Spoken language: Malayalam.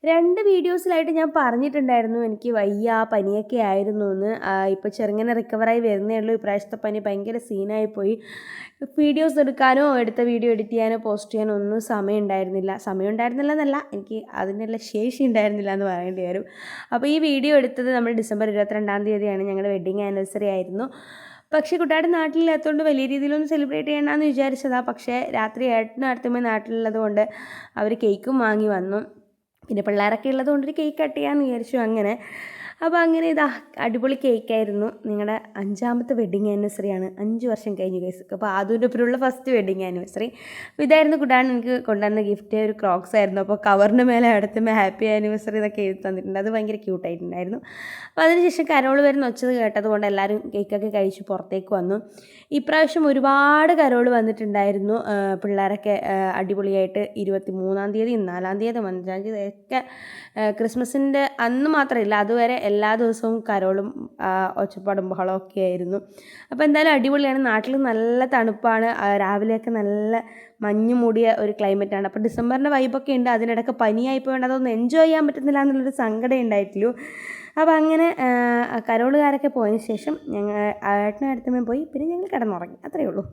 2 വീഡിയോസിലായിട്ട് ഞാൻ പറഞ്ഞിട്ടുണ്ടായിരുന്നു എനിക്ക് വയ്യ, പനിയൊക്കെ ആയിരുന്നു എന്ന്. ഇപ്പോൾ ചെറുങ്ങനെ റിക്കവറായി വരുന്നേ ഉള്ളൂ. ഇപ്രാവശ്യത്തെ പനി ഭയങ്കര സീനായിപ്പോയി. വീഡിയോസ് എടുക്കാനോ എടുത്ത വീഡിയോ എഡിറ്റ് ചെയ്യാനോ പോസ്റ്റ് ചെയ്യാനോ ഒന്നും സമയം ഉണ്ടായിരുന്നില്ല എന്നല്ല, എനിക്ക് അതിനുള്ള ശേഷി ഉണ്ടായിരുന്നില്ല എന്ന് പറയേണ്ടി വരും. അപ്പോൾ ഈ വീഡിയോ എടുത്തത് നമ്മൾ ഡിസംബർ 22-ാം തീയതിയാണ്. ഞങ്ങളുടെ വെഡ്ഡിങ് ആനിവേഴ്സറി ആയിരുന്നു. പക്ഷേ കുട്ടാട് നാട്ടിലില്ലാത്തതുകൊണ്ട് വലിയ രീതിയിലൊന്നും സെലിബ്രേറ്റ് ചെയ്യണമെന്ന് വിചാരിച്ചതാണ്. പക്ഷേ രാത്രി ഏട്ടനും അടുത്തമ്മയും നാട്ടിലുള്ളത് കൊണ്ട് അവർ കേക്കും വാങ്ങി വന്നു. പിന്നെ പിള്ളേരൊക്കെ ഉള്ളതുകൊണ്ട് ഒരു കേക്ക് കട്ട് ചെയ്യാമെന്ന് വിചാരിച്ചു. അപ്പോൾ അങ്ങനെ ഇതാ അടിപൊളി കേക്കായിരുന്നു. നിങ്ങളുടെ 5ാമത്തെ വെഡ്ഡിങ് ആനിവേഴ്സറിയാണ്. 5 വർഷം കഴിഞ്ഞു ഗൈസ്. അപ്പോൾ അതിൻ്റെ ഒപ്പമുള്ള ഫസ്റ്റ് വെഡ്ഡിങ് ആനിവേഴ്സറി. അപ്പോൾ ഇതായിരുന്നു കുട്ടാൻ എനിക്ക് കൊണ്ടുവന്ന ഗിഫ്റ്റ്. ഒരു ക്രോക്സ് ആയിരുന്നു. അപ്പോൾ കവറിൻ്റെ മേലെ അടുത്തുമ്പോൾ ഹാപ്പി ആനിവേഴ്സറി എന്നൊക്കെ എഴുതി തന്നിട്ടുണ്ട്. അത് ഭയങ്കര ക്യൂട്ടായിട്ടുണ്ടായിരുന്നു. അപ്പോൾ അതിനുശേഷം കരോൾ വരുന്ന ഒച്ചത് കേട്ടതുകൊണ്ട് എല്ലാവരും കേക്കൊക്കെ കഴിച്ച് പുറത്തേക്ക് വന്നു. ഇപ്രാവശ്യം ഒരുപാട് കരോൾ വന്നിട്ടുണ്ടായിരുന്നു. പിള്ളേരൊക്കെ അടിപൊളിയായിട്ട് 23-ാം തീയതി 4-ാം തീയതി 5-ാം തീയതി ഒക്കെ ക്രിസ്മസിൻ്റെ അന്ന് മാത്രമല്ല അതുവരെ എല്ലാ ദിവസവും കരോളും ഒച്ചപ്പാടും ബഹളമൊക്കെ ആയിരുന്നു. അപ്പോൾ എന്തായാലും അടിപൊളിയാണ്. നാട്ടിൽ നല്ല തണുപ്പാണ്. രാവിലെയൊക്കെ നല്ല മഞ്ഞ് മൂടിയ ഒരു ക്ലൈമറ്റാണ്. അപ്പോൾ ഡിസംബറിൻ്റെ വൈബൊക്കെ ഉണ്ട്. അതിനിടയ്ക്ക് പനിയായിപ്പോയത് അതൊന്നും എൻജോയ് ചെയ്യാൻ പറ്റുന്നില്ല എന്നുള്ളൊരു സങ്കടം ഉണ്ടായിട്ടുള്ളൂ. അപ്പോൾ അങ്ങനെ കരോളുകാരൊക്കെ പോയതിന് ശേഷം ഞങ്ങൾ ഏട്ടനും അടുത്തമ്മയും പോയി. പിന്നെ ഞങ്ങൾ കിടന്നുറങ്ങി. അത്രയേ ഉള്ളൂ.